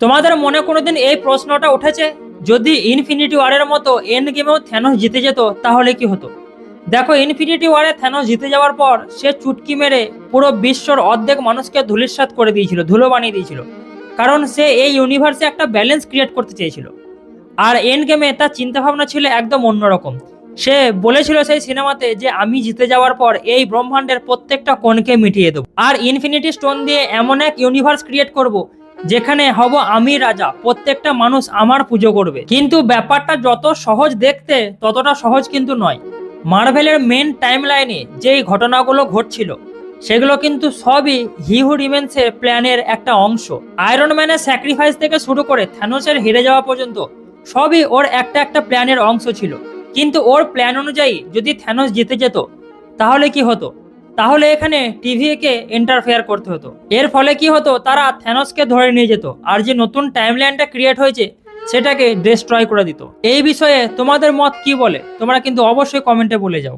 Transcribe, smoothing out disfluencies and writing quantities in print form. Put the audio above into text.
তোমাদের মনে কোনোদিন এই প্রশ্নটা উঠেছে, যদি ইনফিনিটি ওয়ারের মতো এন্ড গেমেও থ্যানোস জিতে যেত তাহলে কি হতো? দেখো, ইনফিনিটি ওয়ারে থ্যানোস জিতে যাওয়ার পর সে চুটকি মেরে পুরো বিশ্বর অর্ধেক মানুষকে ধূলিসাৎ করে দিয়েছিল, ধুলো বানিয়ে দিয়েছিল। কারণ সে এই ইউনিভার্সে একটা ব্যালেন্স ক্রিয়েট করতে চেয়েছিল। আর এন্ড গেমে তার চিন্তাভাবনা ছিল একদম অন্যরকম। সে বলেছিল সেই সিনেমাতে যে আমি জিতে যাওয়ার পর এই ব্রহ্মাণ্ডের প্রত্যেকটা কোণকে মিটিয়ে দেবো, আর ইনফিনিটি স্টোন দিয়ে এমন এক ইউনিভার্স ক্রিয়েট করব যেখানে হব আমি রাজা, প্রত্যেকটা মানুষ আমার পুজো করবে। কিন্তু ব্যাপারটা যত সহজ দেখতে ততটা সহজ কিন্তু নয়। মার্ভেলের মেন টাইম লাইনে যেই ঘটনাগুলো ঘটছিল সেগুলো কিন্তু সবই হি হু রিমেন্সের প্ল্যানের একটা অংশ। আয়রন ম্যানের স্যাক্রিফাইস থেকে শুরু করে থ্যানোসের হেরে যাওয়া পর্যন্ত সবই ওর একটা একটা প্ল্যানের অংশ ছিল। কিন্তু ওর প্ল্যান অনুযায়ী যদি থ্যানোস জিতে যেত তাহলে কি হতো? তাহলে এখানে টিভিকে ইন্টারফেয়ার করতে হতো। এর ফলে কি হতো, তারা থ্যানোসকে ধরে নিয়ে যেত আর যে নতুন টাইমলাইনটা ক্রিয়েট হয়েছে সেটাকে ডিস্ট্রয় করে দিত। এই বিষয়ে তোমাদের মত কি বলে তোমরা কিন্তু অবশ্যই কমেন্টে বলে যাও।